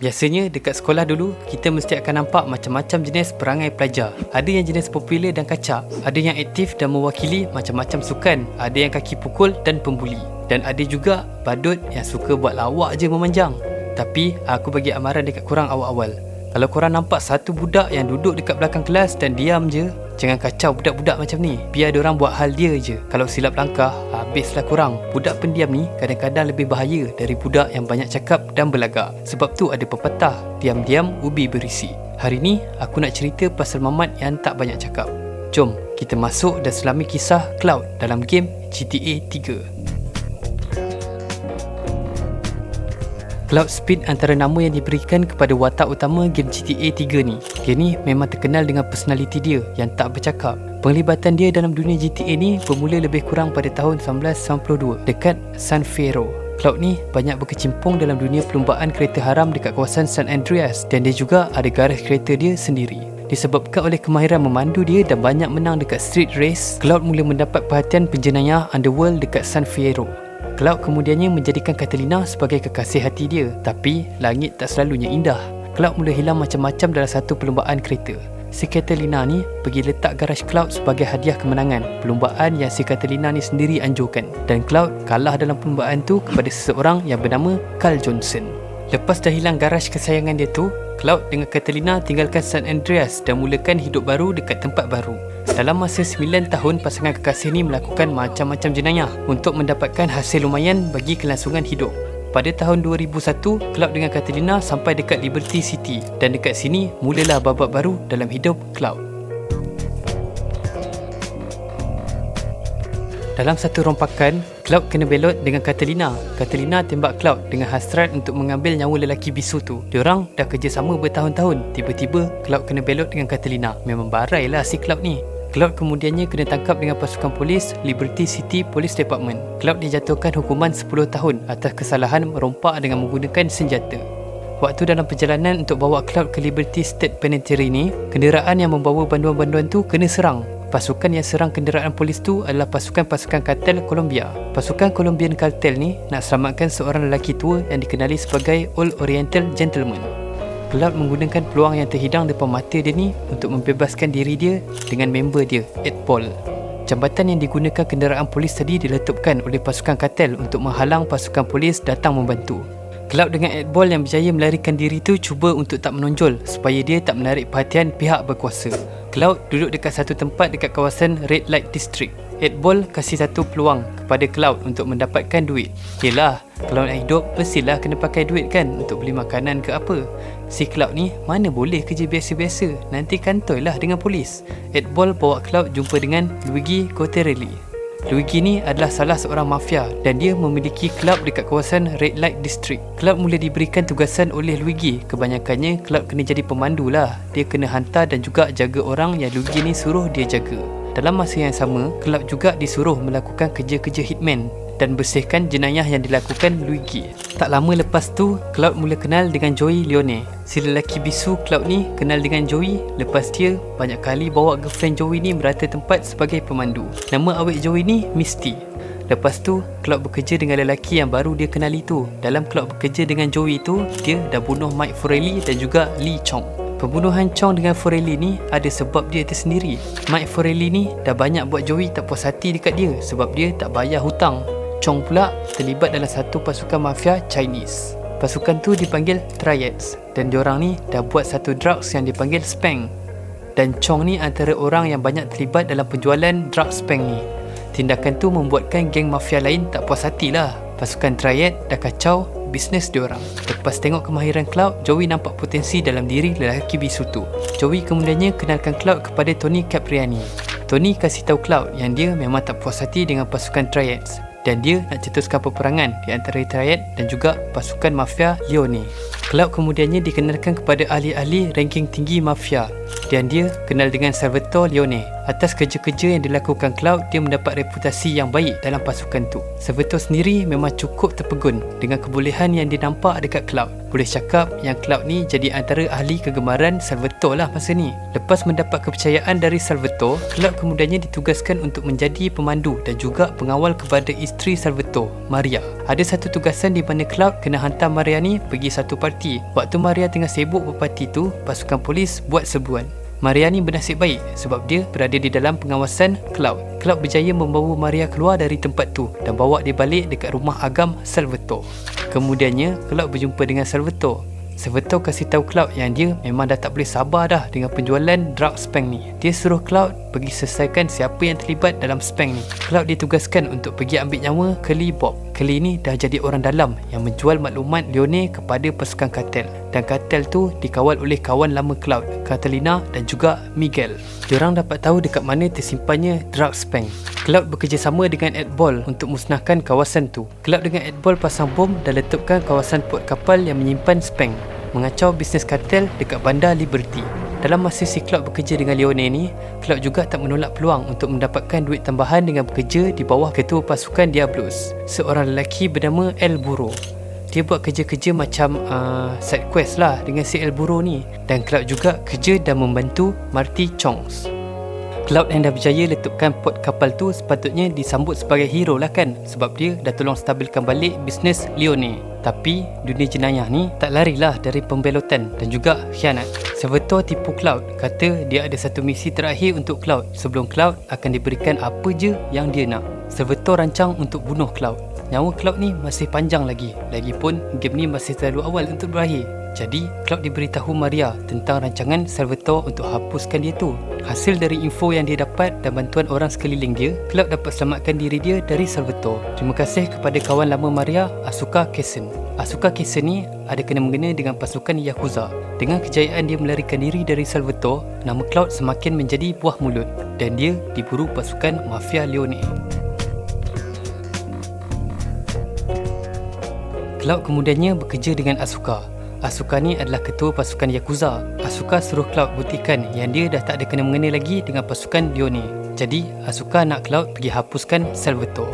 Biasanya dekat sekolah dulu, kita mesti akan nampak macam-macam jenis perangai pelajar. Ada yang jenis popular dan kacak, ada yang aktif dan mewakili macam-macam sukan, ada yang kaki pukul dan pembuli, dan ada juga badut yang suka buat lawak je memanjang. Tapi aku bagi amaran dekat korang awal-awal. Kalau korang nampak satu budak yang duduk dekat belakang kelas dan diam je, jangan kacau budak-budak macam ni. Biar diorang buat hal dia je. Kalau silap langkah, habislah korang. Budak pendiam ni kadang-kadang lebih bahaya dari budak yang banyak cakap dan berlagak. Sebab tu ada pepatah, diam-diam ubi berisi. Hari ni aku nak cerita pasal Mamat yang tak banyak cakap. Jom kita masuk dan selami kisah Cloud dalam game GTA 3. Cloud Speed antara nama yang diberikan kepada watak utama game GTA 3 ni. Dia ni memang terkenal dengan personaliti dia yang tak bercakap. Penglibatan dia dalam dunia GTA ni bermula lebih kurang pada tahun 1992 dekat San Fierro. Cloud ni banyak berkecimpung dalam dunia perlumbaan kereta haram dekat kawasan San Andreas, dan dia juga ada garaj kereta dia sendiri. Disebabkan oleh kemahiran memandu dia dan banyak menang dekat street race, Cloud mula mendapat perhatian penjenayah underworld dekat San Fierro. Cloud kemudiannya menjadikan Catalina sebagai kekasih hati dia. Tapi langit tak selalunya indah. Cloud mula hilang macam-macam dalam satu perlumbaan kereta. Si Catalina ni pergi letak garaj Cloud sebagai hadiah kemenangan, perlumbaan yang si Catalina ni sendiri anjurkan. Dan Cloud kalah dalam perlumbaan tu kepada seseorang yang bernama Carl Johnson. Lepas dah hilang garaj kesayangan dia tu, Cloud dengan Catalina tinggalkan San Andreas dan mulakan hidup baru dekat tempat baru. Dalam masa 9 tahun, pasangan kekasih ni melakukan macam-macam jenayah untuk mendapatkan hasil lumayan bagi kelangsungan hidup. Pada tahun 2001, Cloud dengan Catalina sampai dekat Liberty City, dan dekat sini mulalah babak baru dalam hidup Cloud. Dalam satu rompakan, Cloud kena belot dengan Catalina. Catalina tembak Cloud dengan hasrat untuk mengambil nyawa lelaki bisu tu. Diorang dah kerjasama bertahun-tahun. Tiba-tiba Cloud kena belot dengan Catalina. Memang barailah si Cloud ni. Cloud kemudiannya kena tangkap dengan pasukan polis Liberty City Police Department. Cloud dijatuhkan hukuman 10 tahun atas kesalahan merompak dengan menggunakan senjata. Waktu dalam perjalanan untuk bawa Cloud ke Liberty State Penitentiary ni, kenderaan yang membawa banduan-banduan tu kena serang. Pasukan yang serang kenderaan polis tu adalah pasukan-pasukan kartel Colombia. Pasukan Colombian Cartel ni nak selamatkan seorang lelaki tua yang dikenali sebagai Old Oriental Gentleman. Cloud menggunakan peluang yang terhidang depan mata dia ni untuk membebaskan diri dia dengan member dia, Ed Paul. Jambatan yang digunakan kenderaan polis tadi diletupkan oleh pasukan kartel untuk menghalang pasukan polis datang membantu. Cloud dengan Ed Paul yang berjaya melarikan diri tu cuba untuk tak menonjol supaya dia tak menarik perhatian pihak berkuasa. Cloud duduk dekat satu tempat dekat kawasan Red Light District. Ed Paul kasih satu peluang kepada Cloud untuk mendapatkan duit. Yelah, kalau nak hidup mestilah kena pakai duit kan untuk beli makanan ke apa. Si Cloud ni mana boleh kerja biasa-biasa, nanti kantoilah dengan polis. Ed Paul bawa Cloud jumpa dengan Luigi Cotterelli. Luigi ni adalah salah seorang mafia dan dia memiliki klub dekat kawasan Red Light District. Klub mula diberikan tugasan oleh Luigi. Kebanyakannya klub kena jadi pemandu lah. Dia kena hantar dan juga jaga orang yang Luigi ni suruh dia jaga. Dalam masa yang sama, klub juga disuruh melakukan kerja-kerja hitman dan bersihkan jenayah yang dilakukan Luigi. Tak lama lepas tu, Cloud mula kenal dengan Joey Leone. Si lelaki bisu Cloud ni kenal dengan Joey lepas dia banyak kali bawa girlfriend Joey ni merata tempat sebagai pemandu. Nama awet Joey ni Misty. Lepas tu, Cloud bekerja dengan lelaki yang baru dia kenali tu. Dalam Cloud bekerja dengan Joey tu, dia dah bunuh Mike Forelli dan juga Lee Chong. Pembunuhan Chong dengan Forelli ni ada sebab dia tersendiri. Mike Forelli ni dah banyak buat Joey tak puas hati dekat dia sebab dia tak bayar hutang. Chong pula terlibat dalam satu pasukan mafia Chinese. Pasukan tu dipanggil Triads dan diorang ni dah buat satu drugs yang dipanggil Spank. Dan Chong ni antara orang yang banyak terlibat dalam penjualan drugs Spank ni. Tindakan tu membuatkan geng mafia lain tak puas hati lah. Pasukan Triad dah kacau bisnes diorang. Lepas tengok kemahiran Cloud, Joey nampak potensi dalam diri lelaki bisu tu. Joey kemudiannya kenalkan Cloud kepada Tony Capriani. Tony kasih tahu Cloud yang dia memang tak puas hati dengan pasukan Triads dan dia nak cetuskan peperangan di antara Triad dan juga pasukan mafia Leone. Cloud kemudiannya dikenalkan kepada ahli-ahli ranking tinggi mafia Dan dia kenal dengan Salvatore Leone. Atas kerja-kerja yang dilakukan Cloud, dia mendapat reputasi yang baik dalam pasukan tu. Salvatore sendiri memang cukup terpegun dengan kebolehan yang dia nampak dekat Cloud. Boleh cakap yang Cloud ni jadi antara ahli kegemaran Salvatore lah masa ni. Lepas mendapat kepercayaan dari Salvatore, Cloud kemudiannya ditugaskan untuk menjadi pemandu dan juga pengawal kepada isteri Salvatore, Maria. Ada satu tugasan di mana Cloud kena hantar Maria ni pergi satu parti. Waktu Maria tengah sibuk berparti tu, pasukan polis buat serbuan. Maria ni bernasib baik sebab dia berada di dalam pengawasan Cloud. Cloud berjaya membawa Maria keluar dari tempat tu dan bawa dia balik dekat rumah agam Salvatore. Kemudiannya, Cloud berjumpa dengan Salvatore. Salvatore kasih tahu Cloud yang dia memang dah tak boleh sabar dah dengan penjualan drug spank ni. Dia suruh Cloud pergi selesaikan siapa yang terlibat dalam spank ni. Cloud ditugaskan untuk pergi ambil nyawa Curly Bob. Curly ni dah jadi orang dalam yang menjual maklumat Leone kepada pasukan kartel. Dan kartel tu dikawal oleh kawan lama Cloud, Catalina dan juga Miguel. Diorang dapat tahu dekat mana tersimpannya drug spank. Cloud bekerjasama dengan Ed Ball untuk musnahkan kawasan tu. Cloud dengan Ed Ball pasang bom dan letupkan kawasan port kapal yang menyimpan spank, mengacau bisnes kartel dekat bandar Liberty. Dalam masa si Cloud bekerja dengan Leone ni, Cloud juga tak menolak peluang untuk mendapatkan duit tambahan dengan bekerja di bawah ketua pasukan Diablos, seorang lelaki bernama El Burro. Dia buat kerja-kerja macam side quest lah dengan si El Burro ni. Dan Cloud juga kerja dan membantu Marty Chongs. Cloud yang dah berjaya letupkan port kapal tu sepatutnya disambut sebagai hero lah kan, sebab dia dah tolong stabilkan balik bisnes Leone. Tapi dunia jenayah ni tak larilah dari pembelotan dan juga khianat. Salvatore tipu Cloud, kata dia ada satu misi terakhir untuk Cloud sebelum Cloud akan diberikan apa je yang dia nak. Salvatore rancang untuk bunuh Cloud. Nyawa Cloud ni masih panjang lagi. Lagipun game ni masih terlalu awal untuk berakhir. Jadi Cloud diberitahu Maria tentang rancangan Salvatore untuk hapuskan dia tu. Hasil dari info yang dia dapat dan bantuan orang sekeliling dia, Cloud dapat selamatkan diri dia dari Salvatore. Terima kasih kepada kawan lama Maria, Asuka Kassen. Asuka Kassen ni ada kena-mengena dengan pasukan Yakuza. Dengan kejayaan dia melarikan diri dari Salvatore, nama Cloud semakin menjadi buah mulut dan dia diburu pasukan Mafia Leone. Cloud kemudiannya bekerja dengan Asuka. Asuka ni adalah ketua pasukan Yakuza. Asuka suruh Cloud buktikan yang dia dah tak ada kena-mengena lagi dengan pasukan Leone. Jadi Asuka nak Cloud pergi hapuskan Salvatore.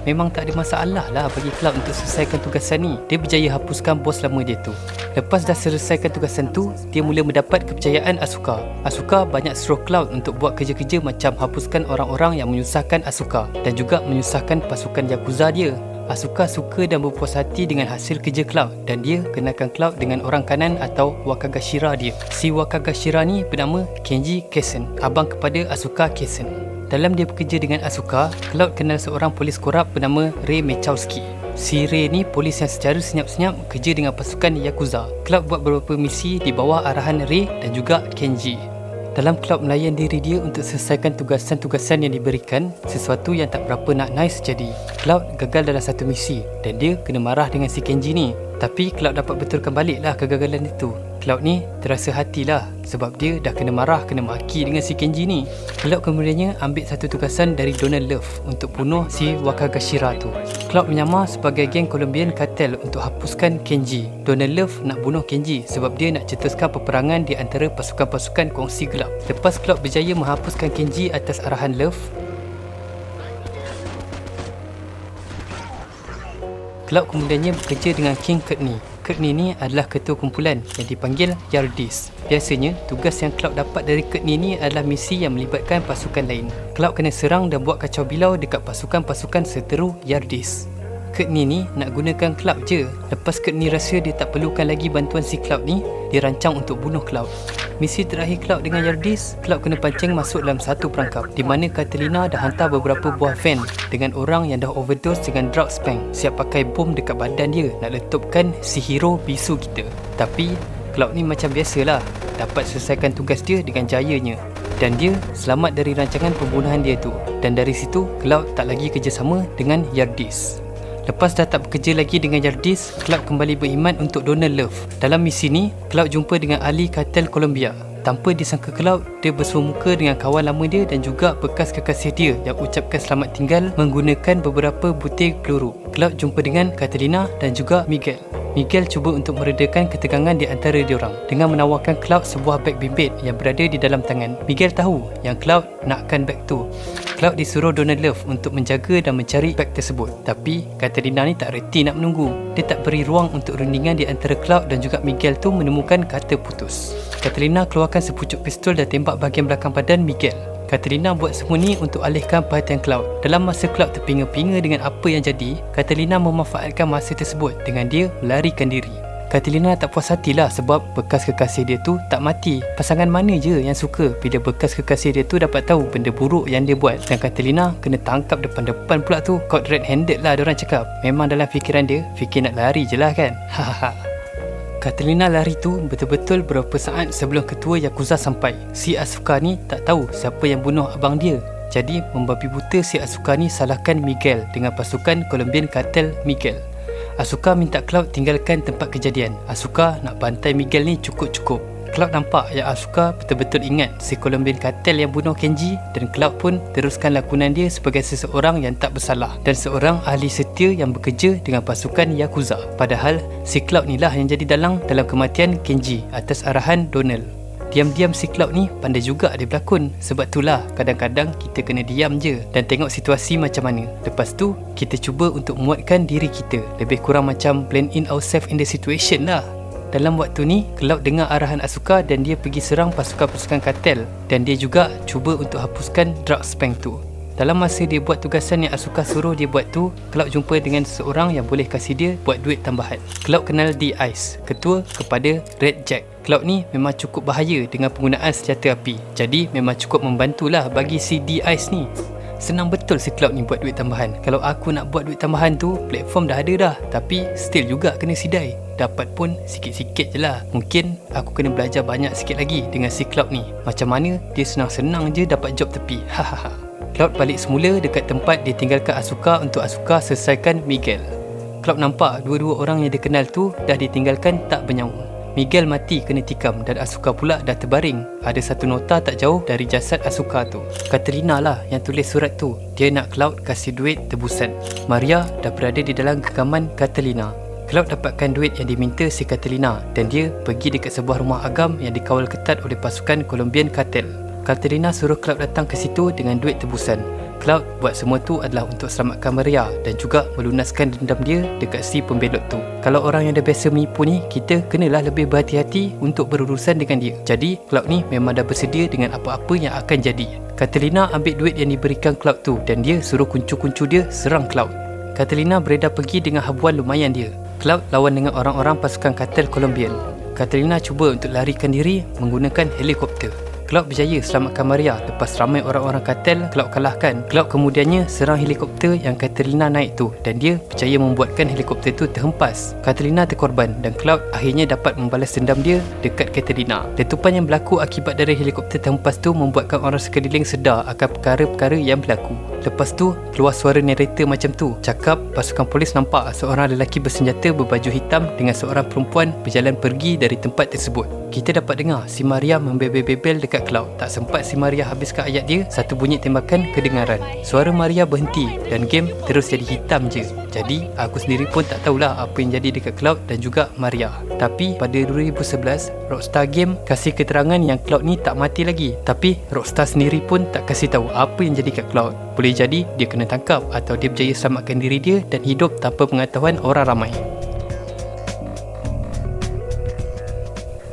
Memang tak ada masalah lah bagi Cloud untuk selesaikan tugasan ni. Dia berjaya hapuskan bos lama dia tu. Lepas dah selesaikan tugasan tu, dia mula mendapat kepercayaan Asuka. Asuka banyak suruh Cloud untuk buat kerja-kerja macam hapuskan orang-orang yang menyusahkan Asuka dan juga menyusahkan pasukan Yakuza dia. Asuka suka dan berpuas hati dengan hasil kerja Cloud dan dia kenalkan Cloud dengan orang kanan atau Wakagashira dia. Si Wakagashira ni bernama Kenji Kassen, abang kepada Asuka Kassen. Dalam dia bekerja dengan Asuka, Cloud kenal seorang polis korup bernama Ray Mechowski. Si Ray ni polis yang secara senyap-senyap kerja dengan pasukan Yakuza. Cloud buat beberapa misi di bawah arahan Ray dan juga Kenji. Dalam Cloud melayan diri dia untuk selesaikan tugasan-tugasan yang diberikan, sesuatu yang tak berapa nak nice jadi. Cloud gagal dalam satu misi dan dia kena marah dengan si Kenji ni. Tapi Cloud dapat betulkan baliklah kegagalan itu. Cloud ni terasa hatilah sebab dia dah kena marah, kena maki dengan si Kenji ni. Cloud kemudiannya ambil satu tugasan dari Donald Love untuk bunuh si Wakagashira tu. Cloud menyamar sebagai geng Colombian kartel untuk hapuskan Kenji. Donald Love nak bunuh Kenji sebab dia nak cetuskan peperangan di antara pasukan-pasukan kongsi gelap. Lepas Cloud berjaya menghapuskan Kenji atas arahan Love, Cloud kemudiannya bekerja dengan King Courtney. Courtney ni adalah ketua kumpulan yang dipanggil Yardis. Biasanya, tugas yang Cloud dapat dari Courtney ni adalah misi yang melibatkan pasukan lain. Cloud kena serang dan buat kacau bilau dekat pasukan-pasukan seteru Yardis. Courtney ni nak gunakan Cloud je. Lepas Courtney rasa dia tak perlukan lagi bantuan si Cloud ni, dia rancang untuk bunuh Cloud. Misi terakhir Cloud dengan Yardis, Cloud kena pancing masuk dalam satu perangkap di mana Catalina dah hantar beberapa buah van dengan orang yang dah overdose dengan drug spank, siap pakai bom dekat badan dia nak letupkan si hero bisu kita. Tapi Cloud ni macam biasalah, dapat selesaikan tugas dia dengan jayanya dan dia selamat dari rancangan pembunuhan dia tu. Dan dari situ Cloud tak lagi kerjasama dengan Yardis. Lepas dah tak bekerja lagi dengan Yardis, Cloud kembali beriman untuk Donald Love. Dalam misi ni, Cloud jumpa dengan ahli kartel Colombia. Tanpa disangka Cloud, dia bersua muka dengan kawan lama dia dan juga bekas kekasih dia yang ucapkan selamat tinggal menggunakan beberapa butir peluru. Cloud jumpa dengan Catalina dan juga Miguel. Miguel cuba untuk meredakan ketegangan di antara diorang dengan menawarkan Cloud sebuah beg bimbit yang berada di dalam tangan. Miguel tahu yang Cloud nakkan beg tu. Cloud disuruh Donald Love untuk menjaga dan mencari beg tersebut. Tapi Katerina ni tak reti nak menunggu. Dia tak beri ruang untuk rundingan di antara Cloud dan juga Miguel tu menemukan kata putus. Katerina keluarkan sepucuk pistol dan tembak bahagian belakang badan Miguel. Katerina buat semua ni untuk alihkan perhatian Cloud. Dalam masa Cloud terpinga-pinga dengan apa yang jadi, Katerina memanfaatkan masa tersebut dengan dia melarikan diri. Katerina tak puas hatilah sebab bekas kekasih dia tu tak mati. Pasangan mana je yang suka bila bekas kekasih dia tu dapat tahu benda buruk yang dia buat. Dan Katerina kena tangkap depan-depan pula tu. Caught red-handed lah diorang cakap. Memang dalam fikiran dia, fikir nak lari je lah kan. Hahaha. Katerina lari tu betul-betul beberapa saat sebelum ketua Yakuza sampai. Si Asuka ni tak tahu siapa yang bunuh abang dia. Jadi membabi buta si Asuka ni salahkan Miguel dengan pasukan Colombian Cartel Miguel. Asuka minta Cloud tinggalkan tempat kejadian. Asuka nak bantai Miguel ni cukup-cukup. Cloud nampak yang Asuka betul-betul ingat si Colombian Cartel yang bunuh Kenji, dan Cloud pun teruskan lakonan dia sebagai seseorang yang tak bersalah dan seorang ahli setia yang bekerja dengan pasukan Yakuza. Padahal si Cloud ni lah yang jadi dalang dalam kematian Kenji atas arahan Donald. Diam-diam si Cloud ni pandai juga dia berlakon. Sebab itulah kadang-kadang kita kena diam je dan tengok situasi macam mana. Lepas tu kita cuba untuk muatkan diri kita. Lebih kurang macam blend in ourselves in the situation lah. Dalam waktu ni, Cloud dengar arahan Asuka dan dia pergi serang pasukan-pasukan kartel, dan dia juga cuba untuk hapuskan drug spank tu. Dalam masa dia buat tugasan yang Asuka suruh dia buat tu, Cloud jumpa dengan seseorang yang boleh kasih dia buat duit tambahan. Cloud kenal D-Ice, ketua kepada Red Jack. Cloud ni memang cukup bahaya dengan penggunaan senjata api, jadi memang cukup membantulah bagi si D-Ice ni. Senang betul si Cloud ni buat duit tambahan. Kalau aku nak buat duit tambahan tu, platform dah ada dah, tapi still juga kena sidai. Dapat pun sikit-sikit je lah. Mungkin aku kena belajar banyak sikit lagi dengan si Cloud ni. Macam mana dia senang-senang je dapat job tepi. Hahaha. Cloud balik semula dekat tempat dia tinggalkan Asuka untuk Asuka selesaikan Miguel. Cloud nampak dua-dua orang yang dia kenal tu dah ditinggalkan tak bernyawa. Miguel mati kena tikam dan Asuka pula dah terbaring. Ada satu nota tak jauh dari jasad Asuka tu. Katerina lah yang tulis surat tu. Dia nak Cloud kasih duit tebusan. Maria dah berada di dalam genggaman Katerina. Cloud dapatkan duit yang diminta si Katerina dan dia pergi dekat sebuah rumah agam yang dikawal ketat oleh pasukan Colombian Cartel. Katerina suruh Cloud datang ke situ dengan duit tebusan. Cloud buat semua tu adalah untuk selamatkan Maria dan juga melunaskan dendam dia dekat si pembelot tu. Kalau orang yang dah biasa menipu ni, kita kenalah lebih berhati-hati untuk berurusan dengan dia. Jadi Cloud ni memang dah bersedia dengan apa-apa yang akan jadi. Katerina ambil duit yang diberikan Cloud tu dan dia suruh kuncu-kuncu dia serang Cloud. Katerina beredar pergi dengan habuan lumayan dia. Cloud lawan dengan orang-orang pasukan kartel Colombian. Katerina cuba untuk larikan diri menggunakan helikopter. Cloud berjaya selamatkan Maria. Lepas ramai orang-orang kartel Cloud kalahkan, Cloud kemudiannya serang helikopter yang Katerina naik tu dan dia berjaya membuatkan helikopter tu terhempas. Katerina terkorban dan Cloud akhirnya dapat membalas dendam dia dekat Katerina. Letupan yang berlaku akibat dari helikopter terhempas tu membuatkan orang sekeliling sedar akan perkara-perkara yang berlaku. Lepas tu keluar suara narrator macam tu, cakap pasukan polis nampak seorang lelaki bersenjata berbaju hitam dengan seorang perempuan berjalan pergi dari tempat tersebut. Kita dapat dengar si Maria membebel-bebel dekat Cloud. Tak sempat si Maria habiskan ayat dia, satu bunyi tembakan kedengaran. Suara Maria berhenti dan game terus jadi hitam je. Jadi aku sendiri pun tak tahulah apa yang jadi dekat Cloud dan juga Maria. Tapi pada 2011 Rockstar Game kasih keterangan yang Cloud ni tak mati lagi. Tapi Rockstar sendiri pun tak kasih tahu apa yang jadi kat Cloud. Boleh jadi dia kena tangkap atau dia berjaya selamatkan diri dia dan hidup tanpa pengetahuan orang ramai.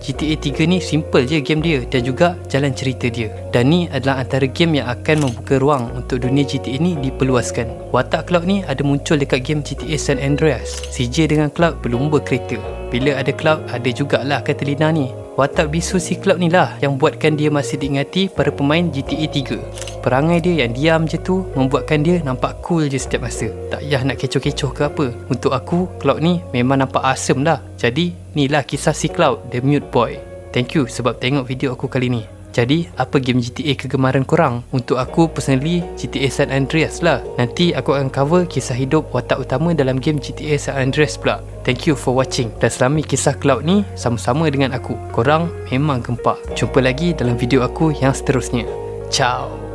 GTA 3 ni simple je game dia dan juga jalan cerita dia. Dan ni adalah antara game yang akan membuka ruang untuk dunia GTA ni diperluaskan. Watak Cloud ni ada muncul dekat game GTA San Andreas. CJ dengan Cloud berlumba kereta. Bila ada Cloud, ada jugalah Katerina ni. Watak bisu si Cloud ni lah yang buatkan dia masih diingati para pemain GTA 3. Perangai dia yang diam je tu membuatkan dia nampak cool je setiap masa. Tak payah nak kecoh-kecoh ke apa. Untuk aku, Cloud ni memang nampak awesome lah. Jadi, inilah kisah si Cloud, The Mute Boy. Thank you sebab tengok video aku kali ni. Jadi, apa game GTA kegemaran korang? Untuk aku personally, GTA San Andreas lah. Nanti aku akan cover kisah hidup watak utama dalam game GTA San Andreas pula. Thank you for watching. Dan selami kisah Cloud ni sama-sama dengan aku. Korang memang gempak. Jumpa lagi dalam video aku yang seterusnya. Ciao.